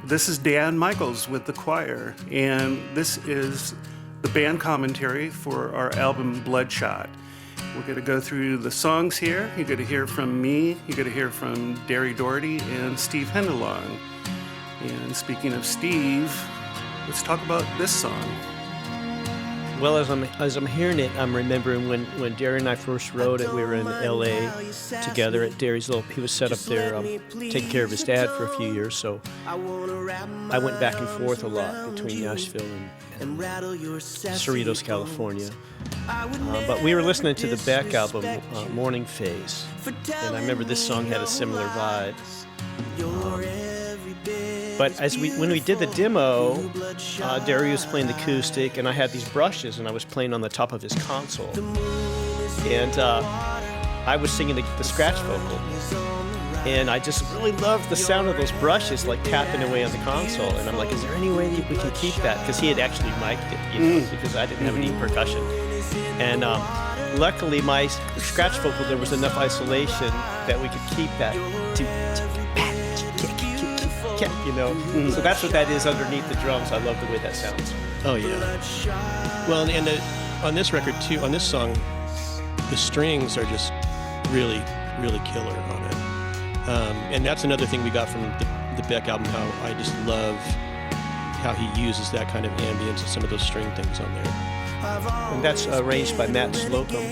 This is Dan Michaels with the choir, and this is the band commentary for our album Bloodshot. We're going to go through the songs here. You're going to hear from me, you're going to hear from Derri Doherty and Steve Hendelong. And speaking of Steve, let's talk about this song. Well, as I'm hearing it, I'm remembering when Derri and I first wrote it. We were in L.A. together at Derri's he was set up there taking care of his dad for a few years, so I went back and forth a lot between Nashville and Cerritos, California. But we were listening to the Beck album, Morning Phase, and I remember this song had a similar vibe. But when we did the demo, Derri was playing the acoustic, and I had these brushes, and I was playing on the top of his console. And I was singing the scratch vocal. And I just really loved the sound of those brushes, like tapping away on the console. And I'm like, is there any way we can keep that? Because he had actually mic'd it, because I didn't have any percussion. And luckily, my scratch vocal, there was enough isolation that we could keep that. So that's what that is underneath the drums. I love the way that sounds. Oh yeah. Well, and on this record too, on this song, the strings are just really, really killer on it. And that's another thing we got from the Beck album. How I just love how he uses that kind of ambience and some of those string things on there. And that's arranged by Matt Slocum.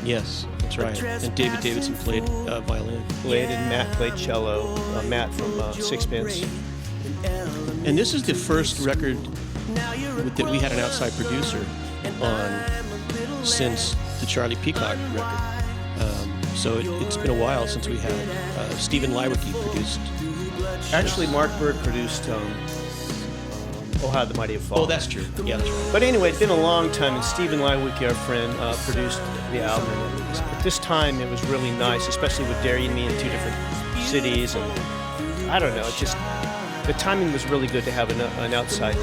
Yes, that's right. And David Davidson played violin. And Matt played cello. Matt from Sixpence. And this is the first record that we had an outside producer on since the Charlie Peacock record. So it's been a while since we had Stephen Lywicki produced. Actually, Mark Bird produced Oh How the Mighty Have Fallen. Oh, that's true. Yeah, that's right. But anyway, it's been a long time, and Stephen Lywicki, our friend, produced the album. At this time, it was really nice, especially with Derri and me in two different cities. And I don't know, the timing was really good to have an outside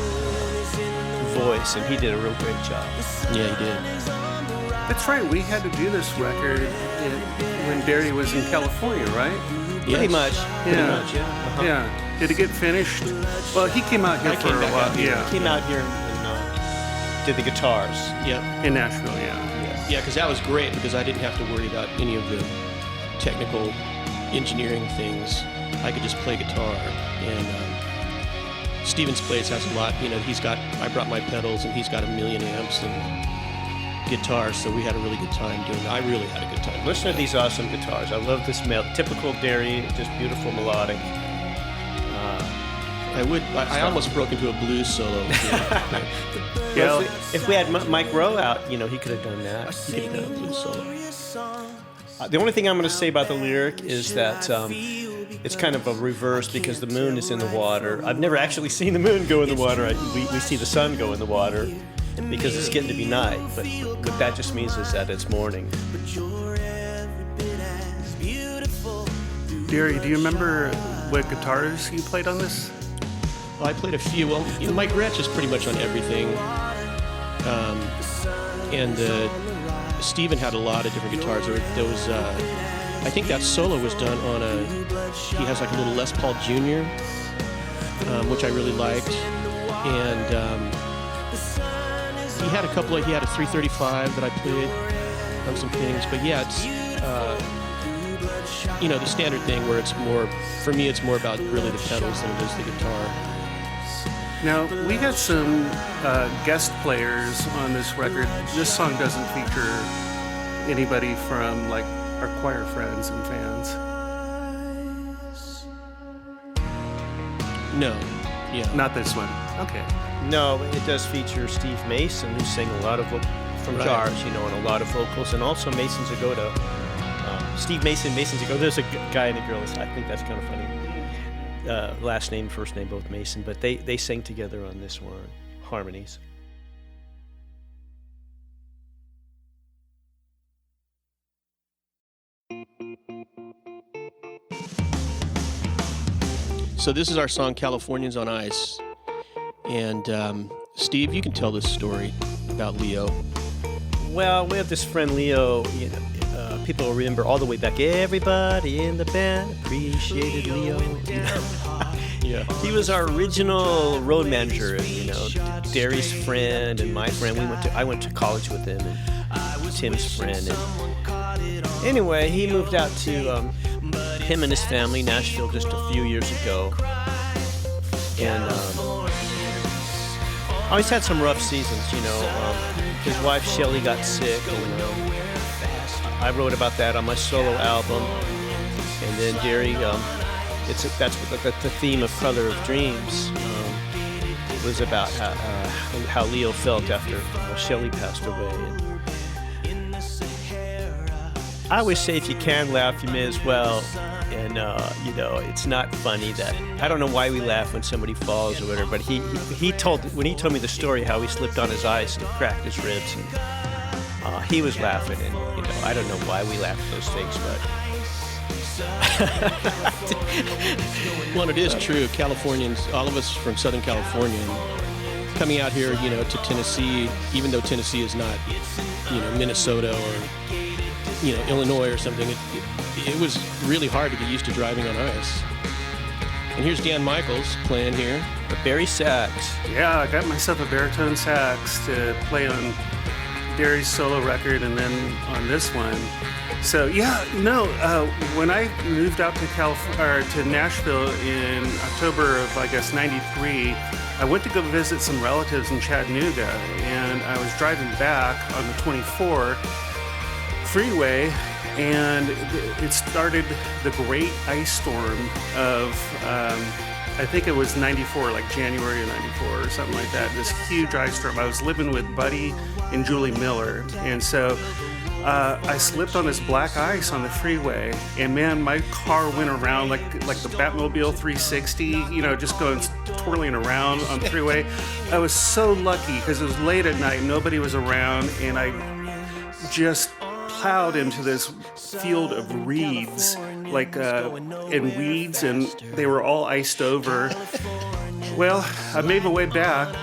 voice, and he did a real great job. Yeah, he did. That's right, we had to do this record when Derri was in California, right? Yes. Pretty much, yeah. Uh-huh. Yeah. Did it get finished? Well, he came out here for a while. Yeah, he came out here and did the guitars. Yeah, in Nashville. Yeah, because that was great because I didn't have to worry about any of the technical engineering things. I could just play guitar. And Steven's place has a lot. I brought my pedals, and he's got 1 million amps and guitars, so we had a really good time doing it. I really had a good time. Listen to these awesome guitars. I love this typical Derri, just beautiful melodic. I almost broke into a blues solo. Well, if we had Mike Rowe out, he could have done that. He could have done a blues solo. The only thing I'm going to say about the lyric is that it's kind of a reverse because the moon is in the water. I've never actually seen the moon go in the water. We see the sun go in the water because it's getting to be night. But what that just means is that it's morning. Derri, do you remember what guitars you played on this? Well, I played a few. Well, Mike Gretsch is pretty much on everything. And Stephen had a lot of different guitars. There was, I think that solo was done on he has like a little Les Paul Jr., which I really liked. And he had a 335 that I played on some things. But yeah, it's, the standard thing where for me, it's more about really the pedals than it is the guitar. Now, we had some guest players on this record. This song doesn't feature anybody from, our choir friends and fans. No. Yeah. Not this one. Okay. No, it does feature Steve Mason, who sang a lot of from jars, and a lot of vocals, and also Mason Zagota. Steve Mason, Mason Zagota. There's a guy and a girl. I think that's kind of funny. Last name, first name, both Mason, but they sang together on this one, harmonies. So this is our song Californians on Ice. And Steve, you can tell this story about Leo. Well, we have this friend Leo, people will remember all the way back. Everybody in the band appreciated Leo. Yeah. He was our original road manager. Derri's friend and my friend. I went to college with him, and Tim's friend. And anyway, he moved out to him and his family, Nashville, just a few years ago. And always had some rough seasons, his wife Shelley got sick, and I wrote about that on my solo album. And then Derri, that's what the theme of Color of Dreams was about, how Leo felt after Shelley passed away. And I always say, if you can laugh, you may as well. And it's not funny that, I don't know why we laugh when somebody falls or whatever, but when he told me the story how he slipped on his ice and cracked his ribs, and he was laughing, and I don't know why we laugh at those things, but Well, it is true. Californians, all of us from Southern California, coming out here, to Tennessee, even though Tennessee is not, Minnesota or, Illinois or something, it was really hard to get used to driving on ice. And here's Dan Michaels playing here. the Barry sax. Yeah, I got myself a baritone sax to play on Derri's solo record and then on this one. So when I moved out to Nashville in October of, I guess, '93, I went to go visit some relatives in Chattanooga, and I was driving back on the 24 freeway, and it started the great ice storm of, I think it was '94, like January of '94 or something like that, this huge ice storm. I was living with Buddy and Julie Miller, and so I slipped on this black ice on the freeway, and man, my car went around like the Batmobile 360, just going twirling around on the freeway. I was so lucky because it was late at night, nobody was around, and I just plowed into this field of reeds, and weeds, and they were all iced over. Well, I made my way back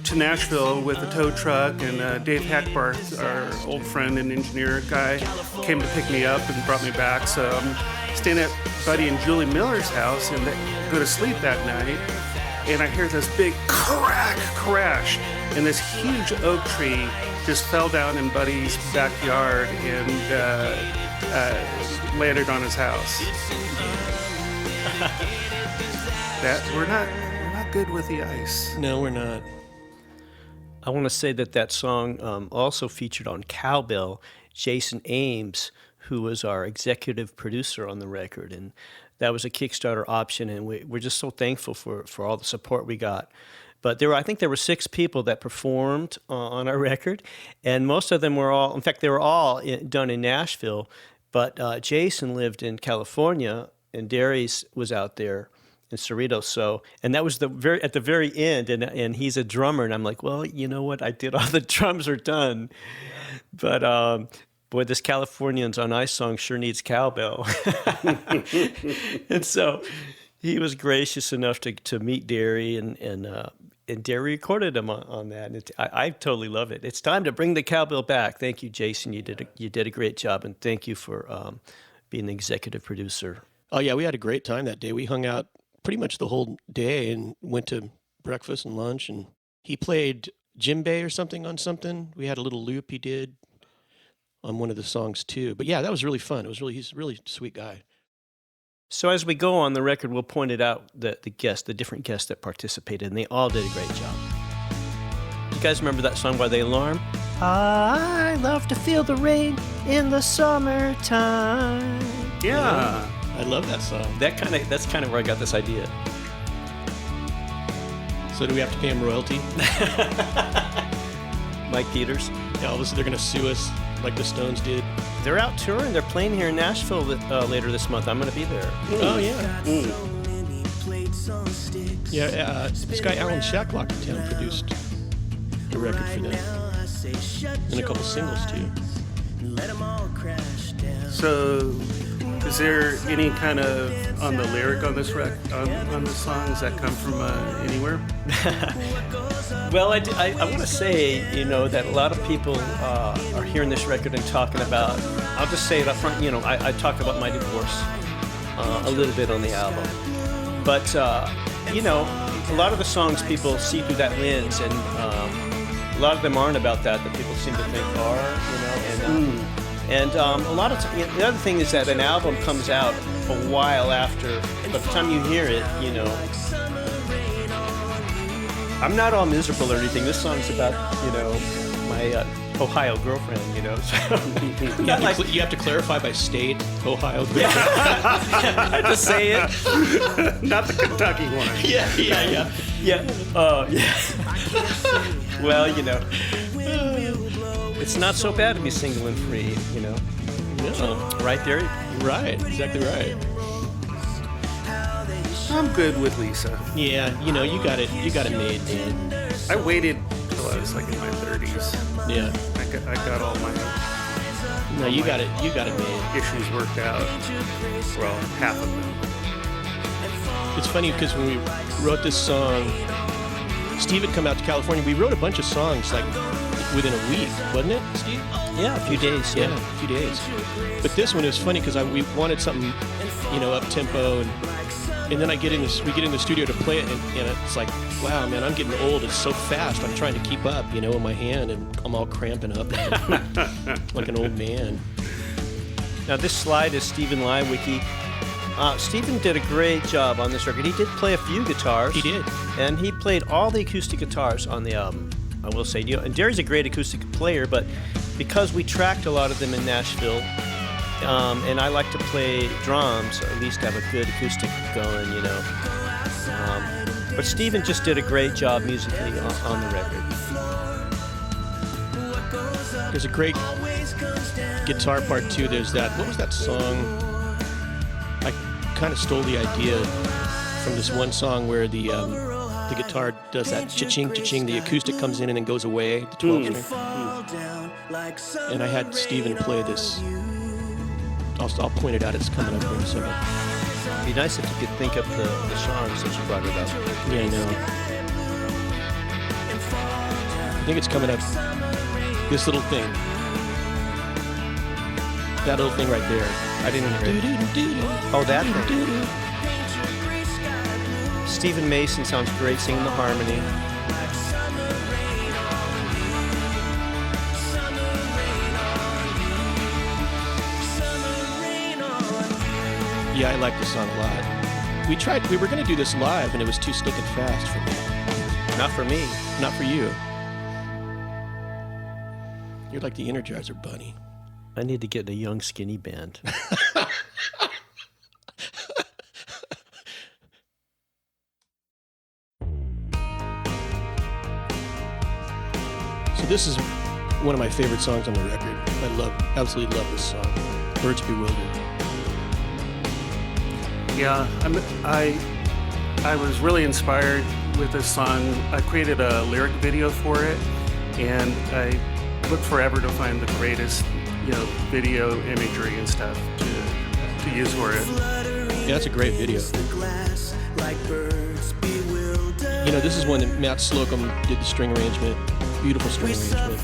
to Nashville with a tow truck, and Dave Hackbarth, our old friend and engineer guy, came to pick me up and brought me back. So I'm staying at Buddy and Julie Miller's house and go to sleep that night, and I hear this big crash, and this huge oak tree just fell down in Buddy's backyard and landed on his house. We're not good with the ice. No, we're not. I want to say that song also featured on Cowbell Jason Ames, who was our executive producer on the record, and that was a Kickstarter option, and we're just so thankful for all the support we got. But I think there were 6 people that performed on our record, and most of them were they were all done in Nashville, but Jason lived in California, and Derri's was out there in Cerritos. So, and that was at the very end, and he's a drummer, and I'm like, well, you know what? I did all the drums are done, but boy, this Californians on Ice song sure needs cowbell. And so he was gracious enough to meet Derri, and Derri recorded him on that. And I totally love it. It's time to bring the cowbell back. Thank you, Jason. You did a great job, and thank you for being the executive producer. Oh yeah, we had a great time that day. We hung out pretty much the whole day and went to breakfast and lunch, and he played djembe or something on something. We had a little loop he did on one of the songs too. But yeah, that was really fun. He's a really sweet guy. So as we go on the record, we'll point it out the different guests that participated, and they all did a great job. You guys remember that song by The Alarm? I love to feel the rain in the summertime. Yeah. I love that song. That's kind of where I got this idea. So do we have to pay him royalty? Mike Peters. Yeah, obviously they're going to sue us like the Stones did. They're out touring. They're playing here in Nashville later this month. I'm going to be there. Oh, yeah. Yeah, this guy Alan Shacklock in town produced a record for them. And a couple singles, too. So Is there any kind of on the lyric on this on the song? Does that come from anywhere? Well, I want to say, that a lot of people are hearing this record and talking about. I'll just say it up front. I talked about my divorce a little bit on the album, but a lot of the songs people see through that lens, and a lot of them aren't about that people seem to think are. And a lot of the other thing is that an album comes out a while after. By the time you hear it, I'm not all miserable or anything. This song's about, my Ohio girlfriend, So, You have to clarify by state, Ohio. I have to say it. Not the Kentucky one. Yeah. Well, it's not so bad to be single and free, Yeah. Right there. Right, exactly right. I'm good with Lisa. Yeah, you got it made, man. I waited till I was like in my 30s. Yeah. I got all my No, you got it made. issues worked out. Well, half of them. It's funny because when we wrote this song, Steve had come out to California. We wrote a bunch of songs like within a week, wasn't it, Steve? Yeah, a few days. Yeah, a few days. But this one was funny because we wanted something, up tempo, and then we get in the studio to play it, and it's like, wow, man, I'm getting old. It's so fast. I'm trying to keep up, in my hand, and I'm all cramping up like an old man. Now, this slide is Stephen Lywicki. Stephen did a great job on this record. He did play a few guitars. He did. And he played all the acoustic guitars on the album, I will say. And Derri's a great acoustic player, but because we tracked a lot of them in Nashville, and I like to play drums, or at least have a good acoustic going, but Stephen just did a great job musically on the record. There's a great guitar part too. There's that. What was that song? I kind of stole the idea from this one song where the guitar does that cha-ching, cha-ching. The acoustic comes in and then goes away. The 12 string. And I had Steven play this. I'll point it out. It's coming up here in a second. It'd be nice if you could think of the songs since you brought it up. Yeah, I know. I think it's coming up. This little thing. That little thing right there. I didn't hear it. Oh, that thing. Stephen Mason sounds great singing the harmony. Yeah, I like this song a lot. We were going to do this live, and it was too stinking fast for me. Not for me. Not for you. You're like the Energizer Bunny. I need to get in a young, skinny band. So this is one of my favorite songs on the record. Absolutely love this song. Birds Bewildered. Yeah, I was really inspired with this song. I created a lyric video for it, and I looked forever to find the greatest, video imagery and stuff to use for it. Yeah, it's a great video. This is one that Matt Slocum did the string arrangement. Beautiful string arrangement.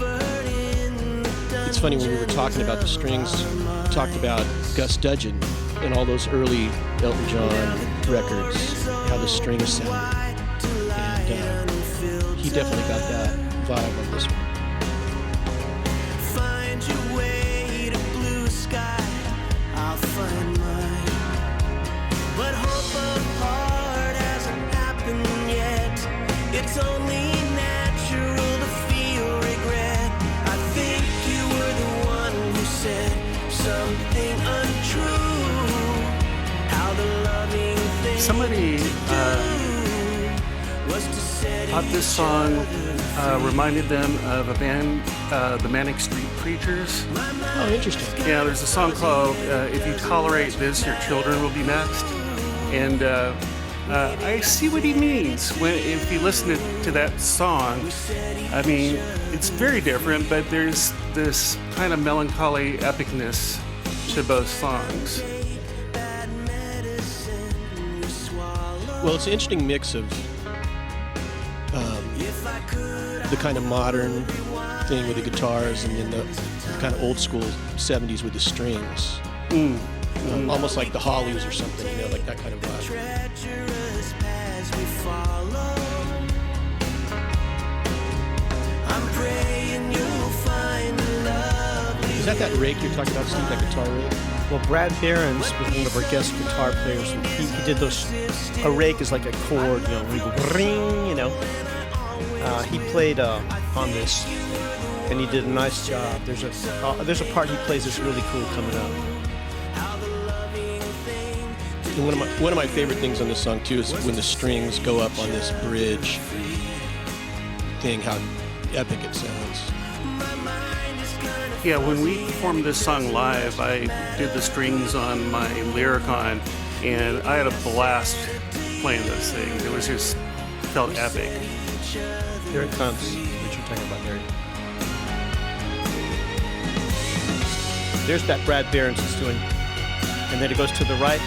It's funny when we were talking about the strings, talked about Gus Dudgeon and all those early Elton John records, how the strings sounded. And he definitely got that vibe on this one. Find your way to blue sky, I'll find mine. But hope apart hasn't happened yet. It's only natural to feel regret. I think you were the one who said something untrue. How the loving thing Somebody thought this song reminded them of a band, the Manic Street Preachers. Oh, interesting. Yeah, there's a song called If You Tolerate This, Your Children Will Be Next. And I see what he means if you listen to that song. I mean, it's very different, but there's this kind of melancholy epicness to both songs. Well, it's an interesting mix of the kind of modern thing with the guitars and then the kind of old school 70s with the strings. Almost like the Hollies or something, you know, like that kind of vibe. Treacherous paths we follow. I'm praying you'll find love. Is that rake you're talking about, Steve, that guitar rake? Well, Brad Behrens was one of our guest guitar players, and he did those. A rake is like a chord, you know, we go ring, you know. He played on this, and he did a nice job. There's a part he plays that's really cool coming up. And one of my favorite things on this song too is when the strings go up on this bridge thing, how epic it sounds. Yeah, when we performed this song live, I did the strings on my Lyricon, and I had a blast playing this thing. It was just felt epic. Here it comes. What you're talking about, Derri. There's that Brad Behrens is doing, and then it goes to the right.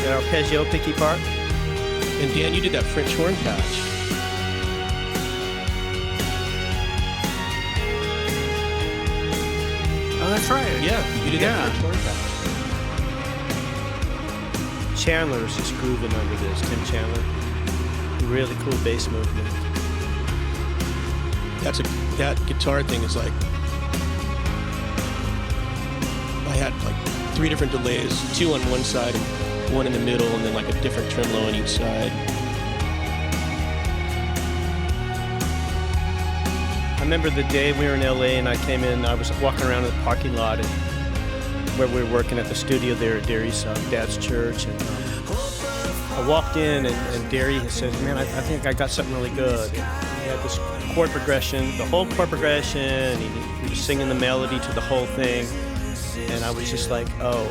The arpeggio picky part. And Dan, you did that French horn patch. Oh, that's right. Yeah, you did that French horn patch. Chandler's just grooving under this. Tim Chandler. Really cool bass movement. That guitar thing is like, I had like 3 different delays, 2 on one side and 1 in the middle, and then like a different tremolo on each side. I remember the day we were in LA and I came in, I was walking around in the parking lot and where we were working at the studio there at Derri's dad's church, and I walked in and Derri had said, man, I think I got something really good. He had this chord progression, the whole chord progression, he was singing the melody to the whole thing, and I was just like, oh,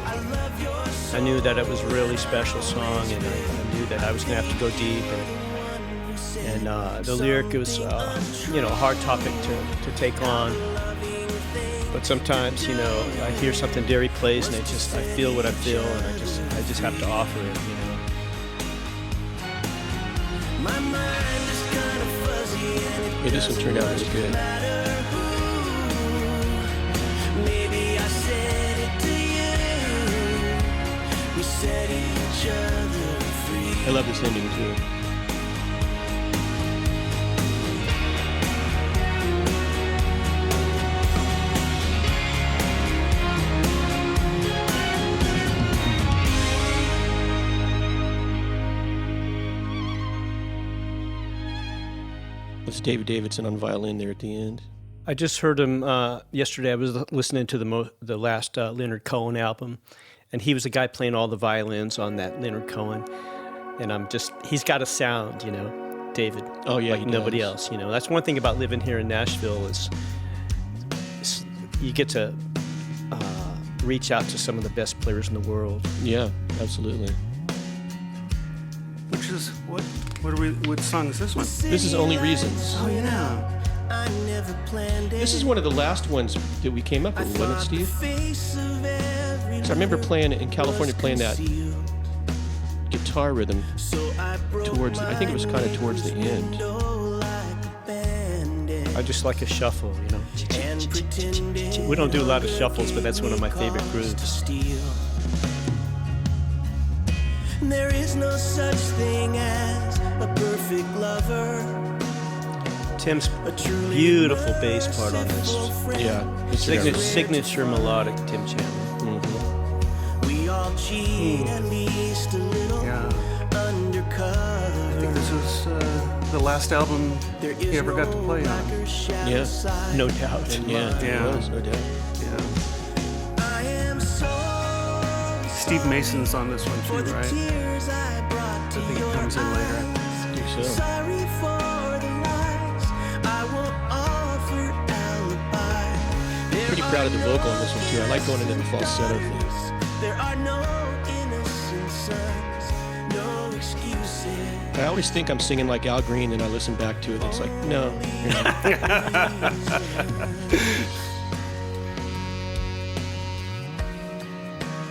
I knew that it was a really special song, and I knew that I was going to have to go deep. And the lyric was, a hard topic to take on. But sometimes, I hear something Derri plays, and I feel what I feel, and I just have to offer it, Yeah, this one turned out really good. I love this ending too. That's David Davidson on violin there at the end. I just heard him yesterday. I was listening to the last Leonard Cohen album, and he was the guy playing all the violins on that Leonard Cohen. And he's got a sound, David. Oh yeah, like nobody else. That's one thing about living here in Nashville is you get to reach out to some of the best players in the world. Yeah, absolutely. Which is what song is this one? This is Only Reasons. Oh yeah. This is one of the last ones that we came up with, wasn't it, Steve? So I remember playing in California, playing that guitar rhythm towards, I think it was kind of towards the end. I just like a shuffle, We don't do a lot of shuffles, but that's one of my favorite grooves. There is no such thing as a perfect lover. Tim's beautiful bass part on this. Yeah. Signature melodic Tim Chandler. Mm-hmm. We all cheat at least a little undercover. I think this was the last album he ever got to play on. Yeah. No doubt. Yeah, it was, no doubt. Yeah. Steve Mason's on this one too, right? I think it comes in later. I think so. Sorry for the lies I won't offer alibi. Pretty proud of the vocal on this one too. I like going into the falsetto thing. There are no innocent sons, no excuses. I always think I'm singing like Al Green, and I listen back to it, and it's like, no, you're not.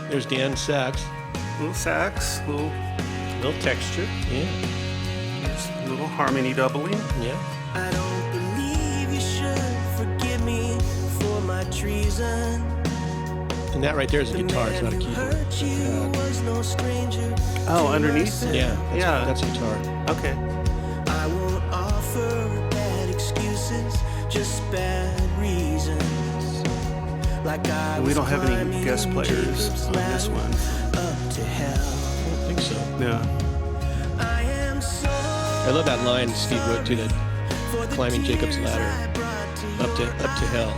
There's Dan sax. Little sax, little little texture. Yeah. There's a little harmony doubling. Yeah. I don't believe you should forgive me for my treason. And that right there is a guitar. It's not a keyboard. Hurt you was no stranger. Oh, underneath it? Yeah. Yeah. That's a guitar. Okay. I won't offer bad excuses, just bad reasons. Like I We was don't have any climbing guest players Jacob's on this ladder one. up to hell. I don't think so. Yeah. I am so I love that line Steve wrote to that for the climbing Jacob's tears ladder I brought to up to hell.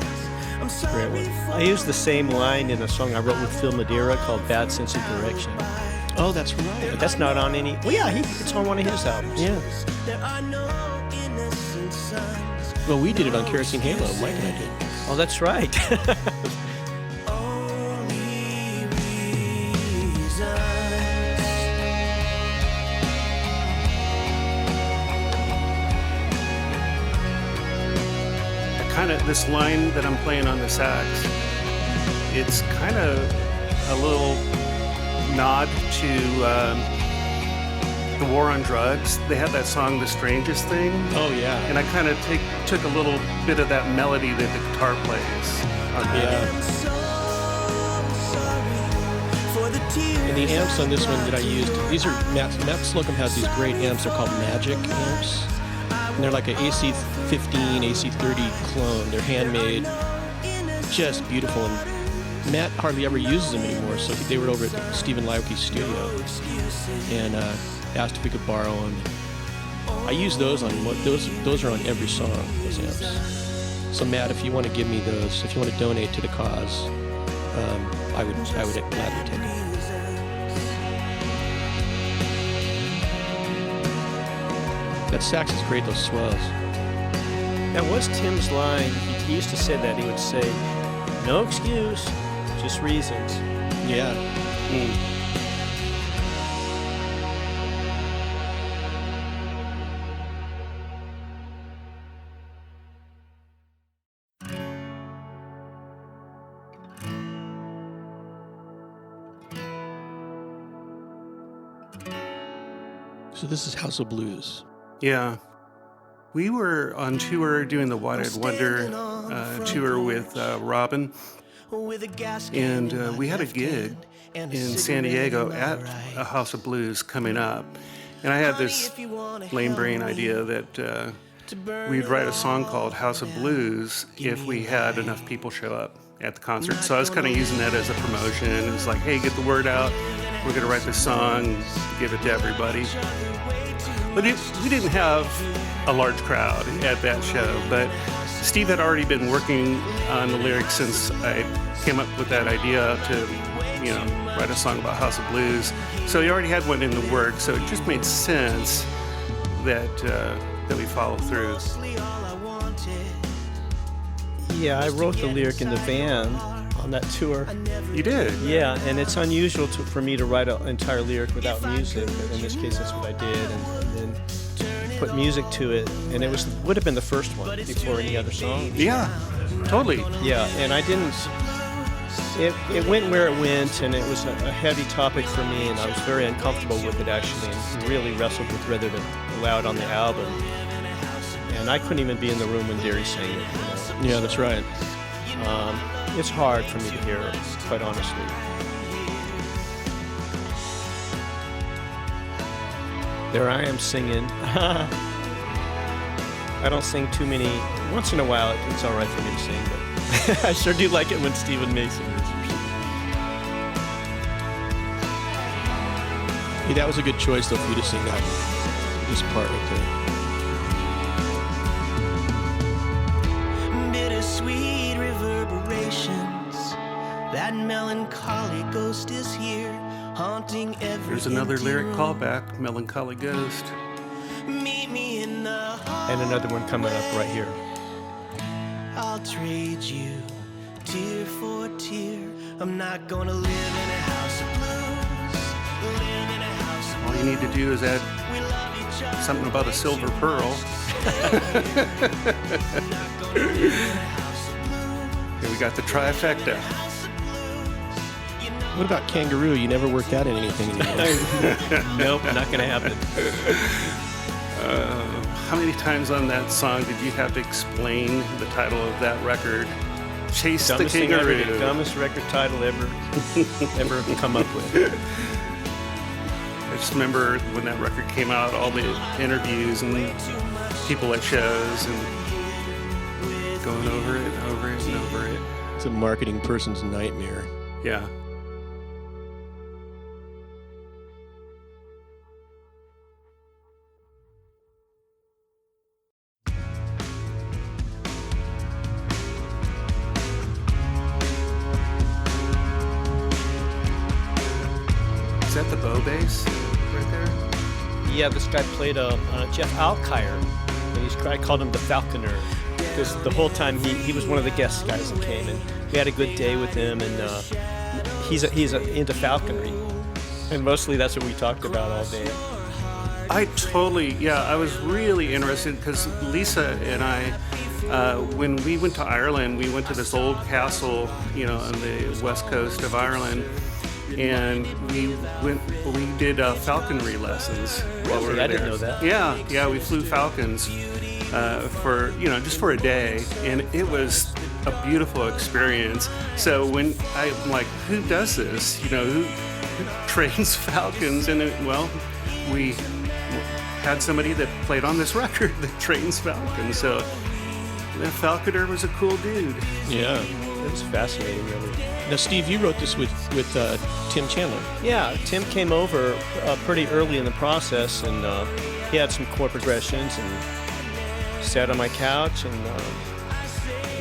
I'm sorry Great one. I used the same line in a song I wrote with Phil Madeira called Bad Sense of Direction. Oh, that's right. But that's not on any... Well, yeah, it's on one of his albums. Yeah. there are no innocent sons. Well, we did it on Kerosene Halo. Mike and I did. Oh, that's right. Only reasons. This line that I'm playing on the sax, it's kind of a little nod to the War on Drugs. They had that song, The Strangest Thing. Oh, yeah. And I kind of took a little bit of that melody that the guitar plays on that. Yeah. So sorry for the tears. And the amps on this one that I used, these are, Matt Slocum has these great amps. They're called Magic amps. And they're like an AC-15, AC-30 clone. They're handmade, just beautiful. And Matt hardly ever uses them anymore, so they were over at Stephen Liocki's studio and asked if we could borrow them. I use those on those are on every song, those amps. So Matt, if you want to give me those, if you want to donate to the cause, I would gladly take it. That sax is great, those swells. That was Tim's line. He used to say that. He would say, no excuse, just reasons. Yeah. So this is House of Blues. Yeah. We were on tour doing the Wide Eyed Wonder tour with Robin, and we had a gig in San Diego at a House of Blues coming up. And I had this lame brain idea that we'd write a song called House of Blues if we had enough people show up at the concert. So I was kind of using that as a promotion. It was like, hey, get the word out. We're going to write this song, give it to everybody. But we didn't have a large crowd at that show, but Steve had already been working on the lyrics since I came up with that idea to, write a song about House of Blues. So he already had one in the works, so it just made sense that we follow through. Yeah, I wrote the lyric in the van on that tour. You did? Yeah, and it's unusual for me to write an entire lyric without music, but in this case that's what I did, and then put music to it, and it would have been the first one before any other song. Yeah, totally. Yeah, and I didn't... It went where it went, and it was a heavy topic for me, and I was very uncomfortable with it, actually, and really wrestled with whether to allow it on the album. And I couldn't even be in the room when Derri sang it. Yeah, that's right. It's hard for me to hear, quite honestly. There I am singing. I don't sing too many. Once in a while, it's all right for me to sing, but I sure do like it when Stephen Mason is. Yeah, that was a good choice, though, for you to sing this part right there. Bittersweet reverberations. That melancholy ghost is here, haunting every There's another empty lyric room. callback, Melancholy Ghost. Meet me in the hall. And another one coming up right here. I'll trade you tear for tear. I'm not gonna live in a house of blues. Live in a house of All you need to do is add we love each other. something about a silver pearl. Here we got the trifecta. House of blues. You know What about Kangaroo? You never worked that in anything anymore. Nope, not gonna happen. How many times on that song did you have to explain the title of that record? Chase Dumbest the thing ever, Kangaroo. the dumbest record title ever come up with. I just remember when that record came out, all the interviews and people at shows and going over it and over it and over it. It's a marketing person's nightmare. Yeah. Is that the bow bass right there? Yeah, this guy played Jeff Alkire, and I called him the Falconer, because the whole time he was one of the guest guys that came, and we had a good day with him, and he's into falconry, and mostly that's what we talked about all day. I was really interested because Lisa and I, when we went to Ireland, we went to this old castle, on the west coast of Ireland, and we did falconry lessons while we were there. I didn't know that. Yeah, we flew falcons for just for a day, and it was a beautiful experience. So when I'm like, who does this? Who trains falcons? And we had somebody that played on this record that trains falcons. So the falconer was a cool dude. Yeah. It was fascinating, really. Now, Steve, you wrote this with Tim Chandler. Yeah, Tim came over pretty early in the process, and he had some chord progressions, and sat on my couch, and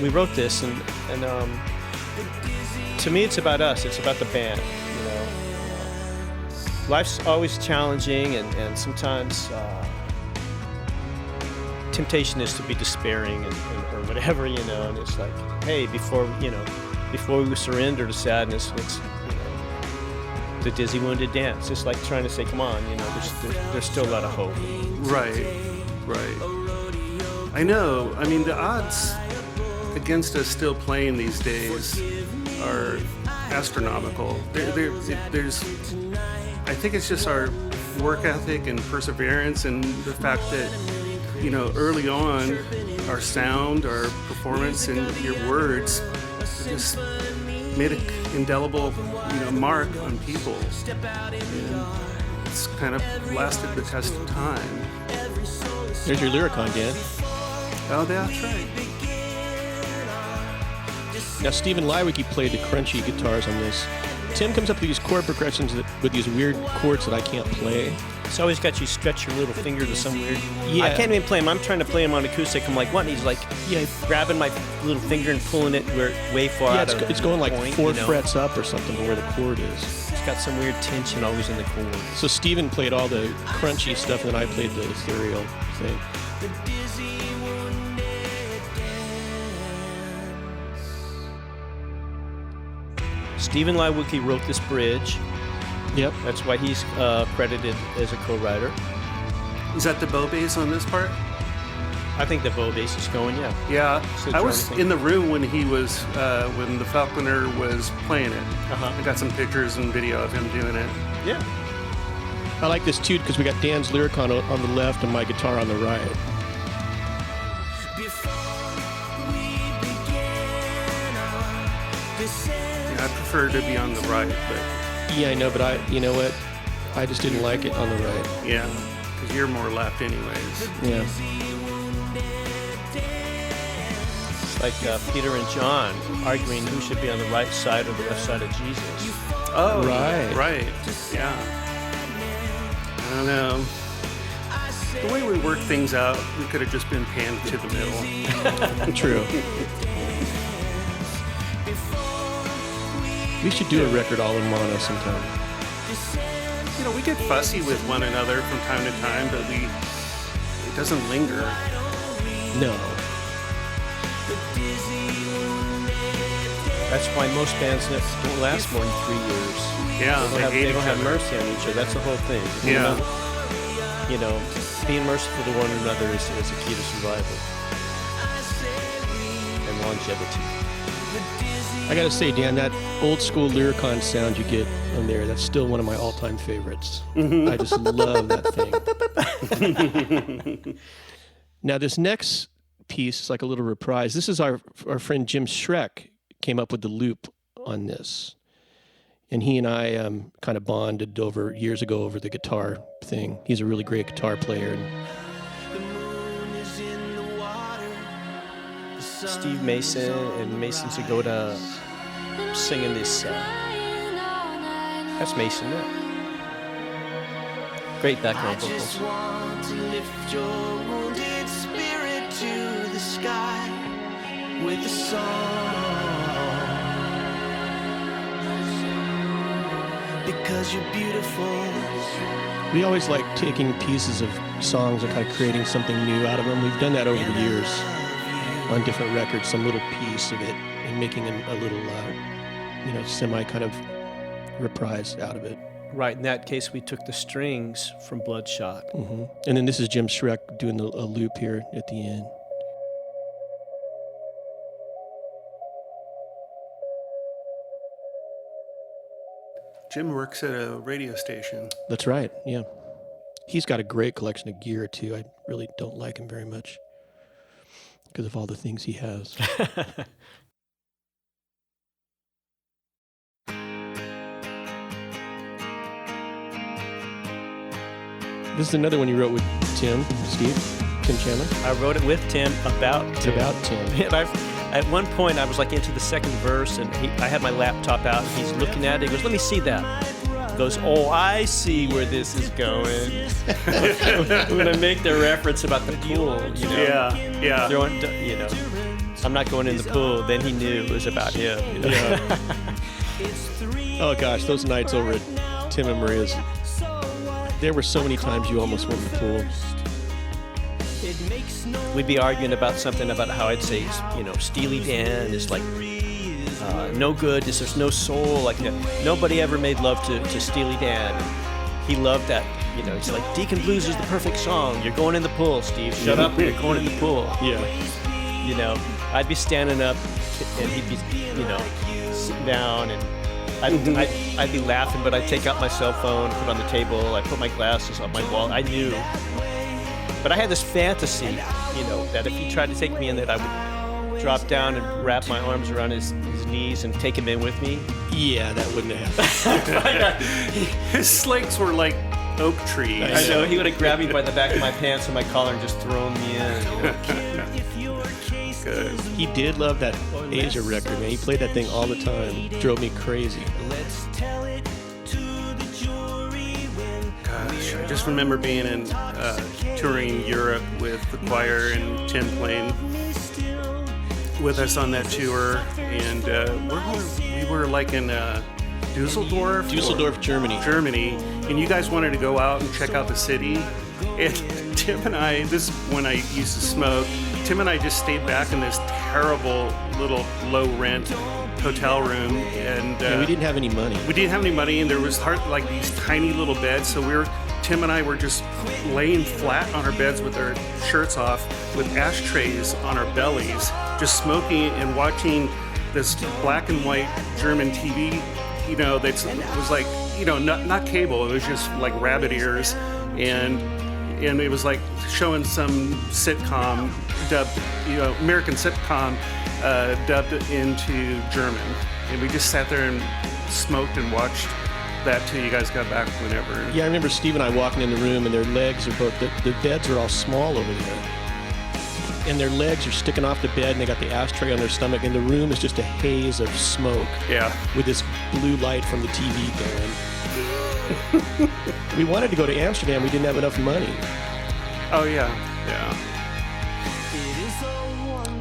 we wrote this, and to me, it's about us. It's about the band. Life's always challenging, and sometimes temptation is to be despairing or whatever, and it's like, hey, before we surrender to sadness, let's the dizzy wounded dance. It's like trying to say, come on, there's still a lot of hope. Right. I know. I mean, the odds against us still playing these days are astronomical. There's I think it's just our work ethic and perseverance, and the fact that early on, our sound, our performance, and your words just made an indelible, mark on people. And it's kind of lasted the test of time. There's your Lyricon, Dan. Oh, that's right. Now, Stephen Lywicki played the crunchy guitars on this. Tim comes up with these chord progressions with these weird chords that I can't play. It's always got you stretch your little finger to some weird... Yeah. I can't even play him. I'm trying to play him on acoustic. I'm like, what? And he's like, grabbing my little finger and pulling it way far out of it's going like point, 4 frets up or something to where the chord is. It's got some weird tension always in the chord. So Stephen played all the crunchy stuff, and then I played the ethereal thing. Stephen Lywicki wrote this bridge. Yep. That's why he's credited as a co-writer. Is that the bow bass on this part? I think the bow bass is going, yeah. Yeah. So I was in the room when he was, when the falconer was playing it. Uh-huh. I got some pictures and video of him doing it. Yeah. I like this too because we got Dan's Lyricon on the left and my guitar on the right. Yeah, I prefer to be on the right, but Yeah, I know, but you know what? I just didn't like it on the right. yeah, because you're more left anyways. Yeah. It's like Peter and John arguing who should be on the right side or the left side of Jesus. Oh, Right. Yeah. I don't know. The way we work things out, we could have just been panned to the middle. True. We should do a record all in mono sometime. We get fussy with one another from time to time, but it doesn't linger. No. That's why most bands don't last more than 3 years. Yeah, They don't have mercy on each other. That's the whole thing. Yeah. Being merciful to one another is a key to survival and longevity. I gotta say, Dan, that old school Lyricon sound you get on there, that's still one of my all-time favorites. I just love that thing. Now, this next piece is like a little reprise. This is our friend Jim Schreck came up with the loop on this. And he and I kind of bonded years ago over the guitar thing. He's a really great guitar player. Steve Mason and Mason Zagoda singing this. That's Mason, yeah. Great background vocals. With a song, because you're beautiful. We always like taking pieces of songs and kind of creating something new out of them. We've done that over the years on different records, some little piece of it, and making a little, semi kind of reprise out of it. Right, in that case, we took the strings from Bloodshot. Mm-hmm. And then this is Jim Schreck doing a loop here at the end. Jim works at a radio station. That's right, yeah. He's got a great collection of gear, too. I really don't like him very much because of all the things he has. This is another one you wrote with Tim Chandler. I wrote it with Tim about It's Tim. about Tim. And at one point, I was like into the second verse, and I had my laptop out, and he's looking at it. He goes, "Let me see that." He goes, "Oh, I see where this is going." When I make the reference about the pool, Yeah. I'm not going in the pool. Then he knew it was about him. Yeah. Oh gosh, those nights over at Tim and Maria's, there were so many times you almost went in the pool. We'd be arguing about something about how I'd say, Steely Dan is like no good. There's no soul. Like nobody ever made love to Steely Dan. And he loved that. It's like Deacon Blues is the perfect song. You're going in the pool, Steve. Shut up. You're going in the pool. Yeah. I'd be standing up, and he'd be, sitting down, and I'd be laughing, but I'd take out my cell phone, put it on the table. I'd put my glasses on my wall. I knew. But I had this fantasy, that if he tried to take me in, that I would drop down and wrap my arms around his knees and take him in with me. Yeah, that wouldn't have happened. His legs were like oak trees. I know, he would have grabbed me by the back of my pants and my collar and just thrown me in. Good. He did love that Asia record, man. He played that thing all the time. Drove me crazy. Gosh, I just remember being in touring Europe with the choir and Tim playing with us on that tour, and we were like in Dusseldorf, Germany, and you guys wanted to go out and check out the city, and Tim and I, this is when I used to smoke, Tim and I just stayed back in this terrible little low-rent hotel room, and we didn't have any money. We didn't have any money, and there was like these tiny little beds, so Tim and I were just laying flat on our beds with our shirts off, with ashtrays on our bellies, just smoking and watching this black and white German TV, that was like, not cable, it was just like rabbit ears, and it was like showing some sitcom dubbed, American sitcom dubbed into German, and we just sat there and smoked and watched that till you guys got back whenever. Yeah, I remember Steve and I walking in the room, and their legs are both, the beds are all small over there, and their legs are sticking off the bed, and they got the ashtray on their stomach, and the room is just a haze of smoke. Yeah. With this blue light from the TV going. We wanted to go to Amsterdam. We didn't have enough money. Oh yeah.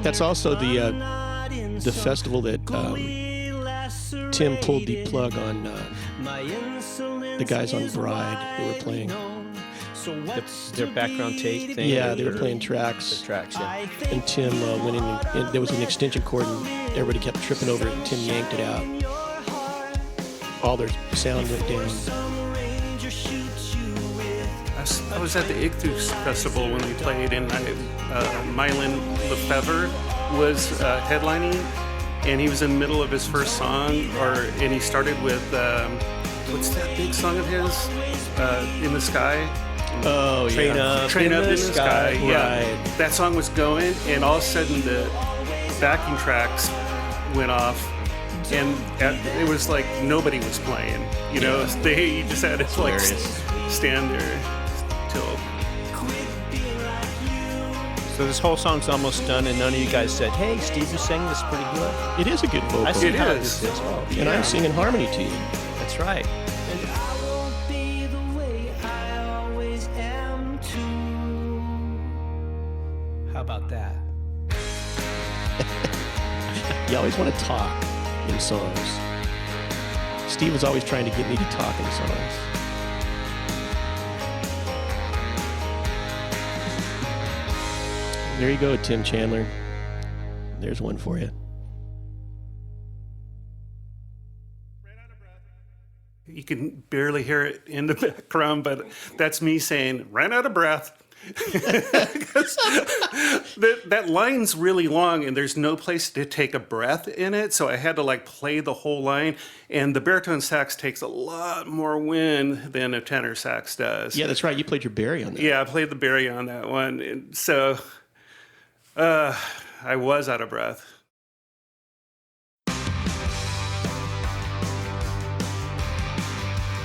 That's also the festival that Tim pulled the plug on the guys on Bride. They were playing Their background tape thing. Yeah, they were playing tracks. The tracks, yeah. And Tim went in, and there was an extension cord, and everybody kept tripping over it, and Tim yanked it out. All their sound went down. I was at the Ichthus Festival when we played, and Mylan Lefebvre was headlining, and he was in the middle of his first song, and he started with what's that big song of his? In the Sky. Oh, yeah. Train up in the Sky. Yeah, Right. that song was going, and all of a sudden the backing tracks went off, and it was like nobody was playing. You know, he just had to like stand there till. So this whole song's almost done, and none of you guys said, "Hey, Steve, you sang this pretty good." It is a good vocal. I see It how is. it is. Oh, And I'm singing harmony to you. that's right. And I won't be the way I always am too. How about that? You always want to talk in songs. Steve was always trying to get me to talk in songs. There you go, Tim Chandler. There's one for you. You can barely hear it in the background, but that's me saying, ran out of breath. Because that line's really long and there's no place to take a breath in it. So I had to like play the whole line. And the baritone sax takes a lot more wind than a tenor sax does. Yeah, that's right. You played your Barry on that. Yeah, I played the Barry on that one. And so I was out of breath.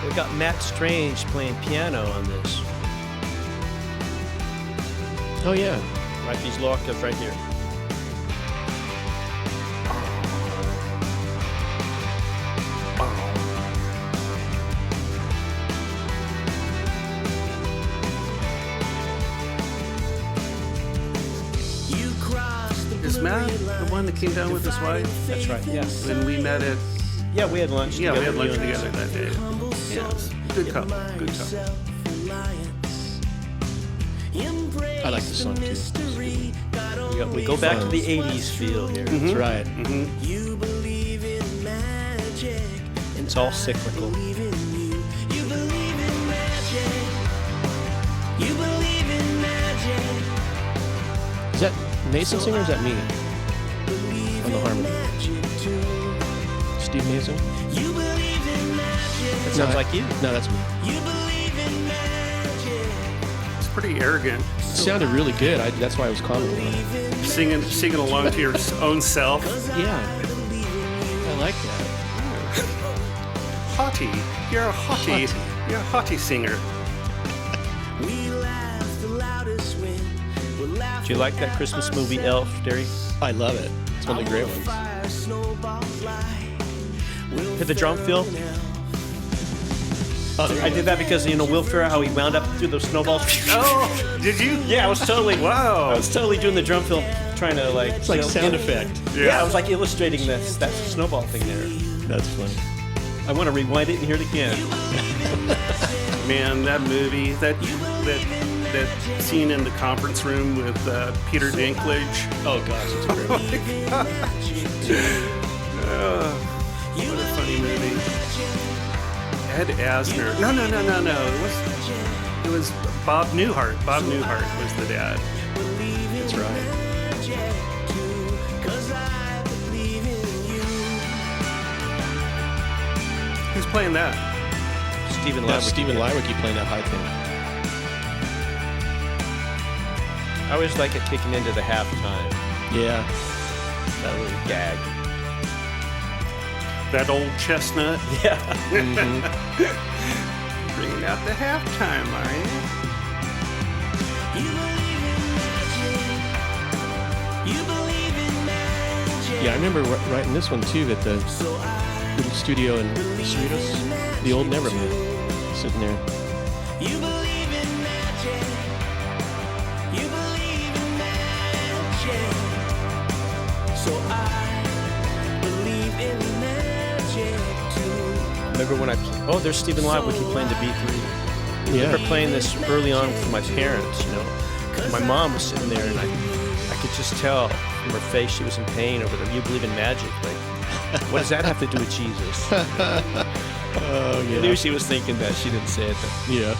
We got Matt Strange playing piano on this. Oh, yeah. Right, these low octaves right here. You crossed the Is Matt blurry line. the one that came down with his wife? That's right. Yes. When we met at, Yeah, we had lunch. yeah, we had together, lunch you and together that day. Yeah, good couple, good couple. I like the song, too. We go back to the 80s feel here. That's right. You believe in magic. It's all cyclical. Believe in you. You believe in magic. You believe in magic. Is that Mason singer or is that me? Believe On the in harmony. magic too. Steve Mason? You believe in magic. That sounds like you. No, that's me. You believe in magic. It's pretty arrogant, It sounded really good. That's why I was commenting on it. singing along to your own self. Yeah. I like that. Haughty, you're a haughty, Haughty. you're a haughty singer. We laugh the loudest when we're laughing. Do you like that Christmas movie Elf, Derri? I love it. It's one of the great ones. Fire, snowball fly. Hit the drum fill. I did that because, Will Ferrell, how he wound up through those snowballs. Oh, did you? Yeah, I was totally Wow. I was totally doing the drum fill, trying to like. It's like sound effect. Yeah, I was like illustrating that snowball thing there. That's funny. I want to rewind it and hear it again. Man, that movie, that scene in the conference room with Peter Dinklage. Oh, gosh, it's a great one. What a funny movie. Ed Asner. No. It was Bob Newhart. Bob Newhart was the dad. That's right. Who's playing that? Stephen That's Levy. Stephen Lyricky playing that high thing. I always like it kicking into the halftime. Yeah. That little gag. That old chestnut. Yeah. Bringing out the halftime, are you? Yeah, I remember writing this one, too, at the little studio in Cerritos. The old Neverman. Sitting there. You believe in magic. You believe in magic. So I believe in magic too. Remember when oh, there's Stephen Lewicki playing the B3. I Yeah. remember playing this early on for my parents, And my mom was sitting there, and I could just tell from her face she was in pain over the "You believe in magic." Like, what does that have to do with Jesus? Oh, yeah. I knew she was thinking that. She didn't say it. Yeah.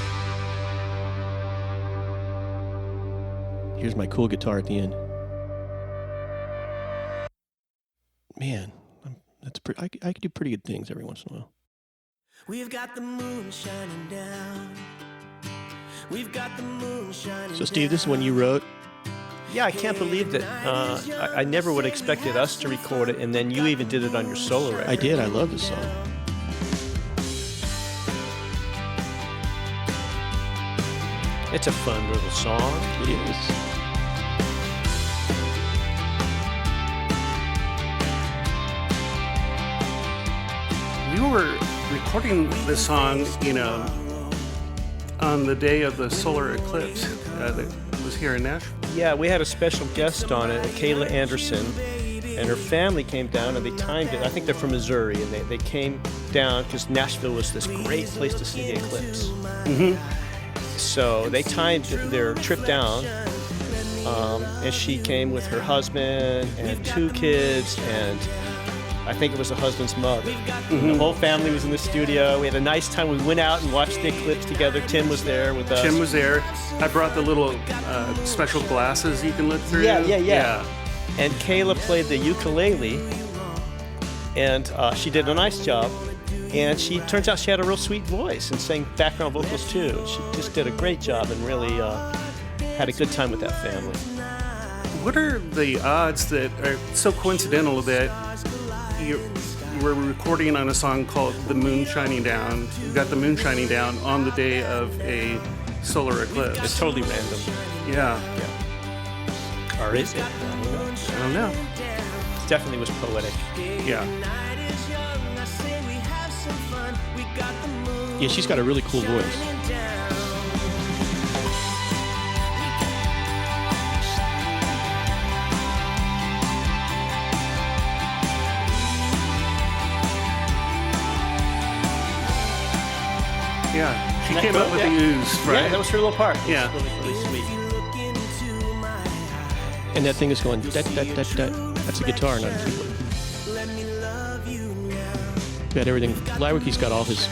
Here's my cool guitar at the end. man, I could do pretty good things every once in a while. We've got the moon shining down. We've got the moon shining So, Steve, this is one you wrote. Yeah, I can't believe that. I never would have expected us to record it, and then you even did it on your solo record. I did. I love this song. It's a fun little song. It is. We were recording this song, on the day of the solar eclipse that was here in Nashville. Yeah, we had a special guest on it, Kayla Anderson, and her family came down and they timed it. I think they're from Missouri, and they came down because Nashville was this great place to see the eclipse. Mm-hmm. So they timed their trip down, and she came with her husband and 2 kids, and I think it was the husband's mother. Mm-hmm. The whole family was in the studio. We had a nice time. We went out and watched the eclipse together. Tim was there with us. Tim was there. I brought the little special glasses you can look through. Yeah. And Kayla played the ukulele, and she did a nice job. And turns out she had a real sweet voice and sang background vocals too. She just did a great job and really had a good time with that family. What are the odds that are so coincidental that you were recording on a song called The Moon Shining Down? You got the moon shining down on the day of a solar eclipse. It's totally random. Yeah. Or is it? I don't know. It definitely was poetic. Yeah. Yeah, she's got a really cool voice. Yeah. She came up with the ooze, right? Yeah, that was her little part. It Yeah. was really sweet. And that thing is going, that. That's a guitar, not a keyboard. Got everything. Lyrick's got all his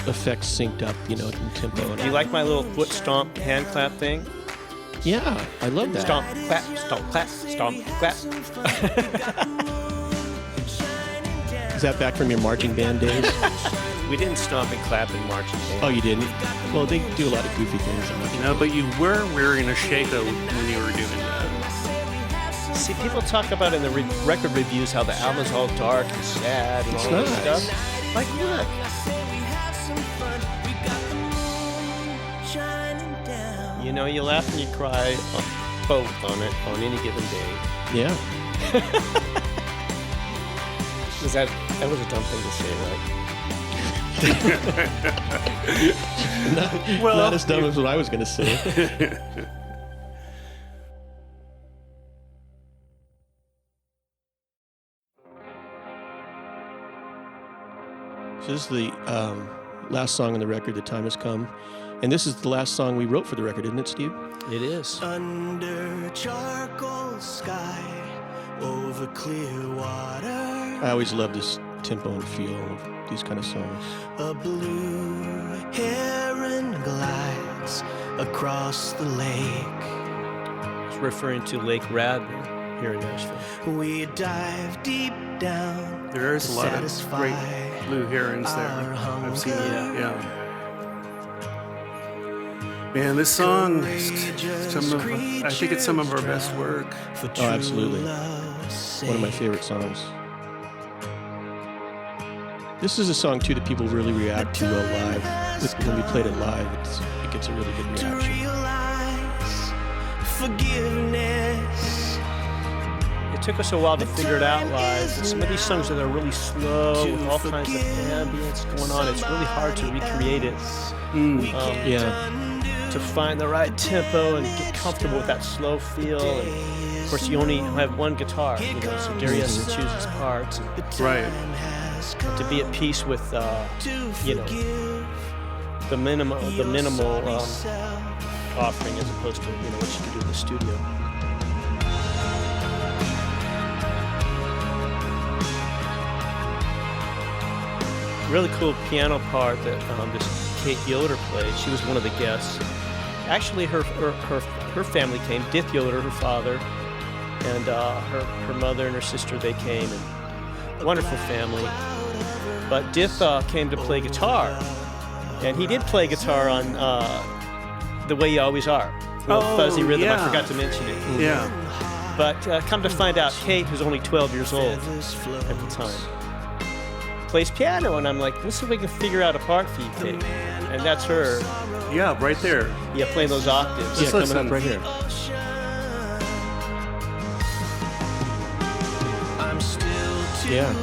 effects synced up, in tempo. Do you like my little foot stomp, hand clap thing? Yeah, I love that. Stomp, clap, stomp, clap, stomp, clap. Is that back from your marching band days? We didn't stomp and clap in marching band. Oh, you didn't? Well, they do a lot of goofy things. But you were wearing a shako when you were doing that. See, people talk about in the record reviews how the album's all dark and sad and all this nice. stuff. Like, look. You laugh and you cry both on it on any given day. Yeah. That was a dumb thing to say, right? Not as dumb as what I was going to say. So this is the last song on the record, The Time Has Come. And this is the last song we wrote for the record, isn't it, Steve? It is. Under charcoal sky, over clear water, I always love this tempo and feel of these kind of songs. a blue heron glides across the lake. It's referring to Lake Radnor here in Nashville. We dive deep down. There is a lot of great blue herons there. our I've seen it. hunger. Yeah. Man, this song is I think it's some of our best work. Oh, absolutely. One of my favorite songs. This is a song, too, that people really react to live. When we played it live, it gets a really good reaction. Forgiveness. It took us a while to figure it out live. And some of these songs that are really slow with all kinds of ambience going on, it's really hard to recreate it. Yeah. To find the right tempo and get comfortable with that slow feel. And of course, you only have one guitar, so Derri has to choose his parts. And Right. to be at peace with, the minimal offering as opposed to, what you can do in the studio. Really cool piano part that this Kate Yoder played. She was one of the guests. Actually, her family came. Dith Yoder, her father, and her mother and her sister, they came, and wonderful family. But Diff came to play guitar, and he did play guitar on The Way You Always Are. Real fuzzy rhythm, yeah. I forgot to mention it. Yeah. But come to find out, Kate, who's only 12 years old at the time, plays piano, and I'm like, let's see if we can figure out a part for you, Kate. And that's her, Yeah, right there. yeah, playing those octaves. Yeah, Let's coming up listen. right here. Yeah.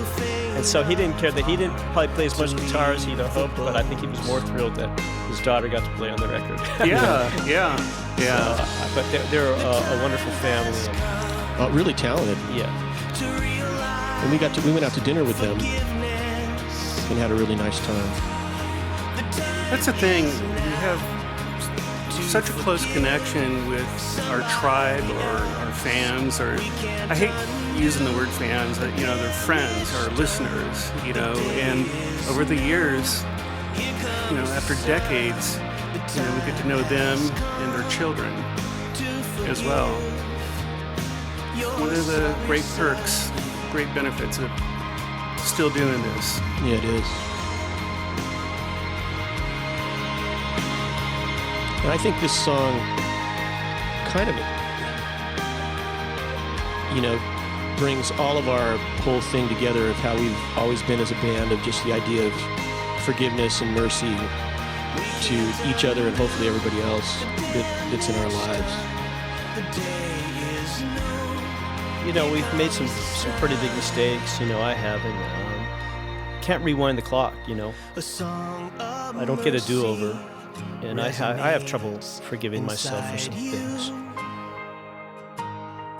And so he didn't care that he didn't probably play as much guitar as he'd hoped, but I think he was more thrilled that his daughter got to play on the record. Yeah, yeah, yeah. But they're a wonderful family. Really talented. Yeah. And we went out to dinner with them and had a really nice time. That's the thing. We have such a close connection with our tribe or our fans, or I hate using the word fans, but, you know, they're friends, our listeners, you know, and over the years, you know, after decades, you know, we get to know them and their children as well. One of the great perks, great benefits of still doing this. Yeah, it is. And I think this song kind of, you know, brings all of our whole thing together of how we've always been as a band, of just the idea of forgiveness and mercy to each other and hopefully everybody else that's in our lives. You know, we've made some pretty big mistakes. You know, I have, and can't rewind the clock. You know, I don't get a do-over, and I have trouble forgiving myself for some things.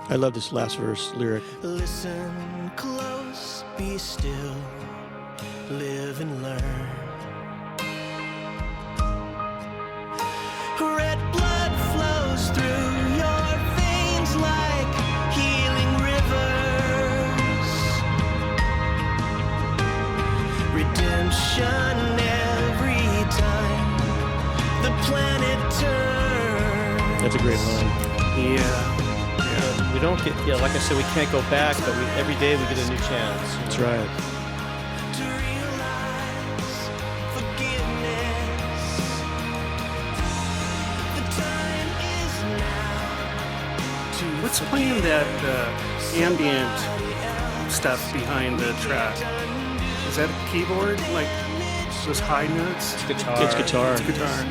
I love this last verse lyric. Listen close, be still, live and learn. Red blood flows through your veins like healing rivers. Redemption every time the planet turns. That's a great line. Yeah. We don't get, yeah, like I said, we can't go back, but every day we get a new chance. That's right. To realize forgiveness. The time is now to What's playing that ambient stuff behind the track? Is that a keyboard? Like those high notes? Guitar. It's guitar. It's guitar.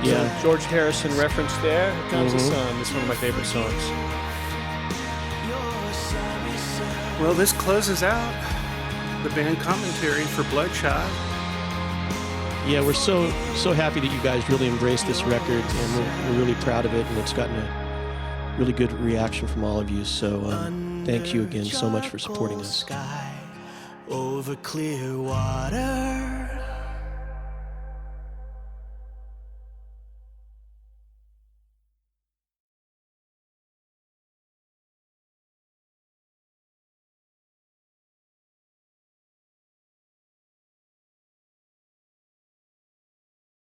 Yeah. George Harrison reference there. Here comes the sun. It's one of my favorite songs. Well, this closes out the band commentary for Bloodshot. Yeah, we're so happy that you guys really embraced this record, and we're really proud of it, and it's gotten a really good reaction from all of you. So thank you again so much for supporting us. sky over clear water.